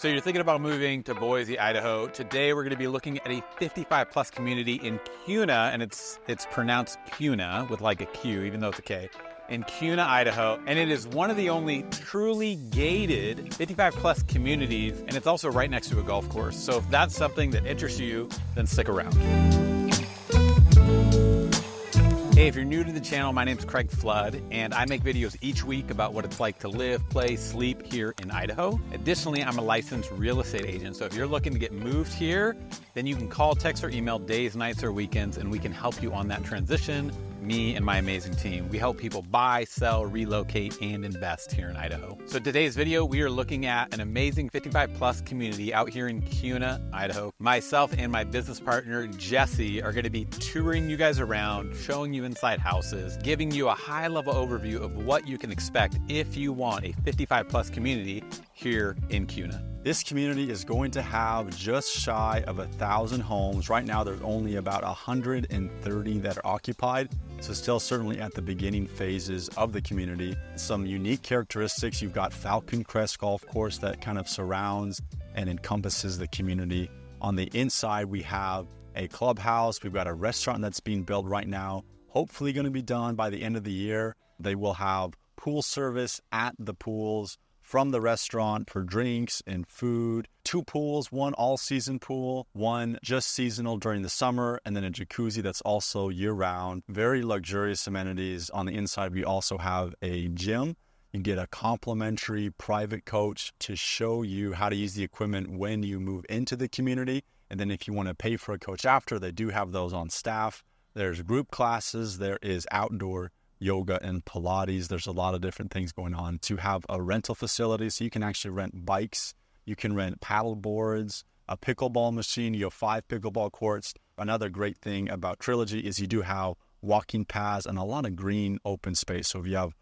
So you're thinking about moving to Boise, Idaho. Today we're going to be looking at a 55 plus community in Kuna, and it's pronounced Kuna with like a Q, even though it's a K, in Kuna, Idaho. And it is one of the only truly gated 55 plus communities, and it's also right next to a golf course. So if that's something that interests you, then stick around. Hey, if you're new to the channel, my name's Craig Flood, and I make videos each week about what it's like to live, play, sleep here in Idaho. Additionally, I'm a licensed real estate agent, so if you're looking to get moved here, then you can call, text, or email days, nights, or weekends, and we can help you on that transition. Me and my amazing team. We help people buy, sell, relocate, and invest here in Idaho. So today's video, we are looking at an amazing 55 plus community out here in Kuna, Idaho. Myself and my business partner, Jesse, are gonna be touring you guys around, showing you inside houses, giving you a high level overview of what you can expect if you want a 55 plus community here in Kuna. This community is going to have just shy of 1,000 homes. Right now, there's only about 130 that are occupied. So still certainly at the beginning phases of the community. Some unique characteristics. You've got Falcon Crest Golf Course that kind of surrounds and encompasses the community. On the inside, we have a clubhouse. We've got a restaurant that's being built right now, hopefully going to be done by the end of the year. They will have pool service at the pools from the restaurant for drinks and food. 2 pools, one all-season pool, one just seasonal during the summer, and then a jacuzzi that's also year-round. Very luxurious amenities. On the inside, we also have a gym. You get a complimentary private coach to show you how to use the equipment when you move into the community. And then if you want to pay for a coach after, they do have those on staff. There's group classes. There is outdoor yoga and Pilates. There's a lot of different things going on. To have a rental facility, so you can actually rent bikes, you can rent paddle boards, a pickleball machine. You have 5 pickleball courts. Another great thing about Trilogy is you do have walking paths and a lot of green open space. So if you have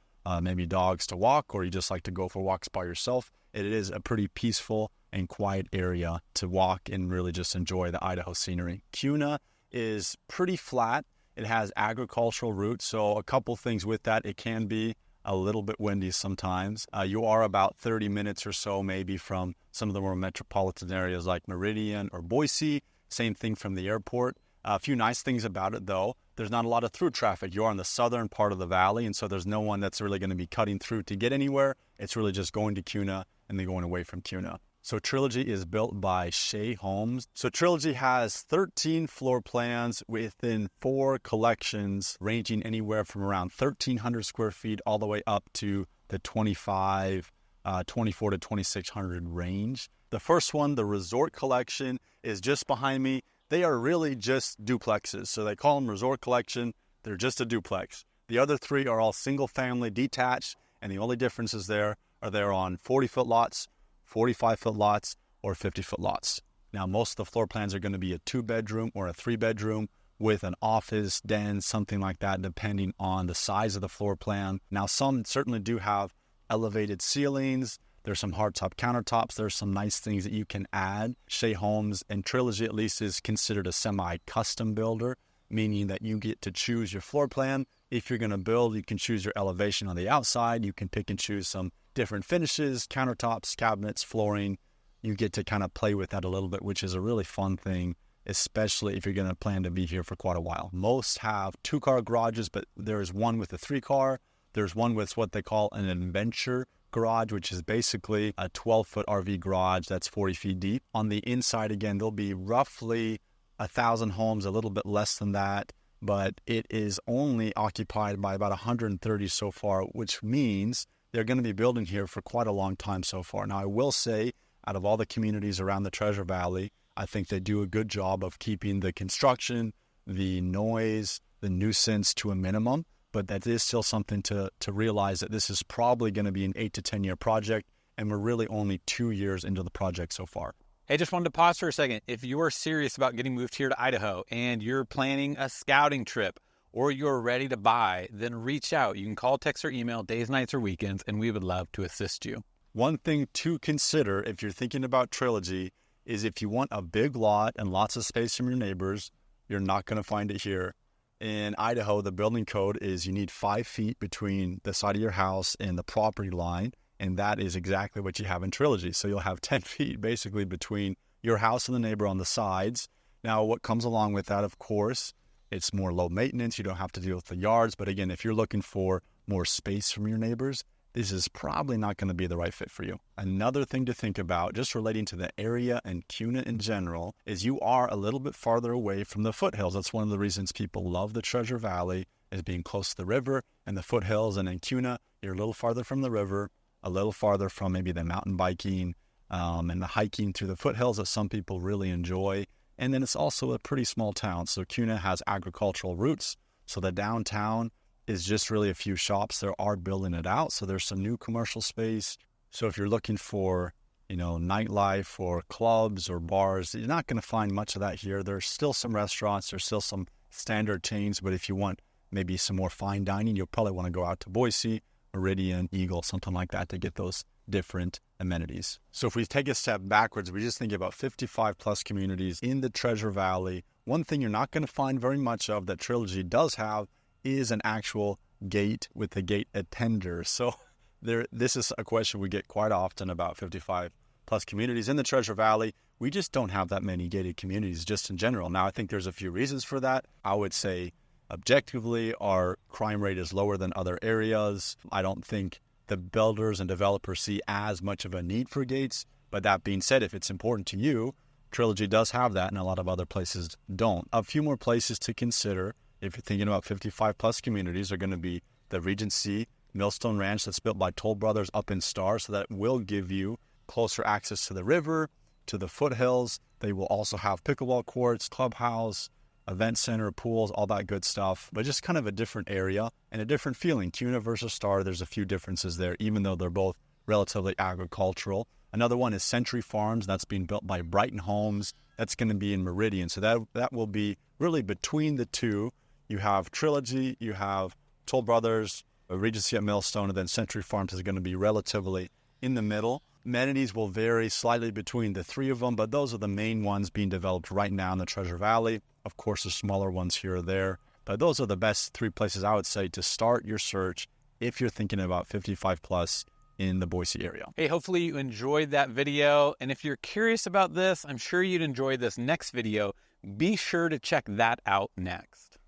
maybe dogs to walk, or you just like to go for walks by yourself, it is a pretty peaceful and quiet area to walk and really just enjoy the Idaho scenery. Kuna is pretty flat. It has agricultural roots, so a couple things with that. It can be a little bit windy sometimes. You are about 30 minutes or so maybe from some of the more metropolitan areas like Meridian or Boise. Same thing from the airport. A few nice things about it, though. There's not a lot of through traffic. You're on the southern part of the valley, and so there's no one that's really going to be cutting through to get anywhere. It's really just going to Kuna and then going away from Kuna. So Trilogy is built by Shea Homes. So Trilogy has 13 floor plans within 4 collections, ranging anywhere from around 1,300 square feet all the way up to the 24 to 2,600 range. The first one, the Resort Collection, is just behind me. They are really just duplexes. So they call them Resort Collection. They're just a duplex. The other 3 are all single family detached, and the only differences there are they're on 40-foot lots, 45-foot lots, or 50-foot lots. Now, most of the floor plans are going to be a 2-bedroom or a 3-bedroom with an office, den, something like that, depending on the size of the floor plan. Now, some certainly do have elevated ceilings. There's some hardtop countertops. There's some nice things that you can add. Shea Homes, and Trilogy at least, is considered a semi-custom builder, meaning that you get to choose your floor plan. If you're going to build, you can choose your elevation on the outside. You can pick and choose some different finishes, countertops, cabinets, flooring. You get to kind of play with that a little bit, which is a really fun thing, especially if you're going to plan to be here for quite a while. Most have 2-car garages, but there's one with a 3-car. There's one with what they call an adventure garage, which is basically a 12-foot RV garage that's 40 feet deep. On the inside, again, there'll be roughly 1,000 homes, a little bit less than that, but it is only occupied by about 130 so far, which means they're going to be building here for quite a long time so far. Now, I will say, out of all the communities around the Treasure Valley, I think they do a good job of keeping the construction, the noise, the nuisance to a minimum, but that is still something to realize that this is probably going to be an 8 to 10 year project, and we're really only 2 years into the project so far. Hey, just wanted to pause for a second. If you are serious about getting moved here to Idaho and you're planning a scouting trip or you're ready to buy, then reach out. You can call, text, or email days, nights, or weekends, and we would love to assist you. One thing to consider if you're thinking about Trilogy is if you want a big lot and lots of space from your neighbors, you're not going to find it here. In Idaho, the building code is you need 5 feet between the side of your house and the property line. And that is exactly what you have in Trilogy. So you'll have 10 feet basically between your house and the neighbor on the sides. Now, what comes along with that, of course, it's more low maintenance. You don't have to deal with the yards. But again, if you're looking for more space from your neighbors, this is probably not going to be the right fit for you. Another thing to think about, just relating to the area and Kuna in general, is you are a little bit farther away from the foothills. That's one of the reasons people love the Treasure Valley, is being close to the river and the foothills. And in Kuna, you're a little farther from the river, a little farther from maybe the mountain biking and the hiking through the foothills that some people really enjoy. And then it's also a pretty small town. So Kuna has agricultural roots. So the downtown is just really a few shops. They are building it out. So there's some new commercial space. So if you're looking for, nightlife or clubs or bars, you're not going to find much of that here. There's still some restaurants. There's still some standard chains. But if you want maybe some more fine dining, you'll probably want to go out to Boise, Meridian, Eagle, something like that to get those different amenities. So if we take a step backwards, we just think about 55 plus communities in the Treasure Valley. One thing you're not going to find very much of that Trilogy does have is an actual gate with a gate attender. So this is a question we get quite often about 55 plus communities in the Treasure Valley. We just don't have that many gated communities just in general. Now, I think there's a few reasons for that. I would say objectively, our crime rate is lower than other areas. I don't think the builders and developers see as much of a need for gates. But that being said, if it's important to you, Trilogy does have that and a lot of other places don't. A few more places to consider if you're thinking about 55 plus communities are going to be the Regency Millstone Ranch that's built by Toll Brothers up in Star. So that will give you closer access to the river, to the foothills. They will also have pickleball courts, clubhouse, event center, pools, all that good stuff, but just kind of a different area and a different feeling. Kuna versus Star, there's a few differences there, even though they're both relatively agricultural. Another one is Century Farms. That's being built by Brighton Homes. That's going to be in Meridian. So that will be really between the two. You have Trilogy, you have Toll Brothers, Regency at Millstone, and then Century Farms is going to be relatively in the middle. Amenities will vary slightly between the three of them, but those are the main ones being developed right now in the Treasure Valley. Of course, there's smaller ones here or there, but those are the best three places I would say to start your search if you're thinking about 55 plus in the Boise area. Hey, hopefully you enjoyed that video. And if you're curious about this, I'm sure you'd enjoy this next video. Be sure to check that out next.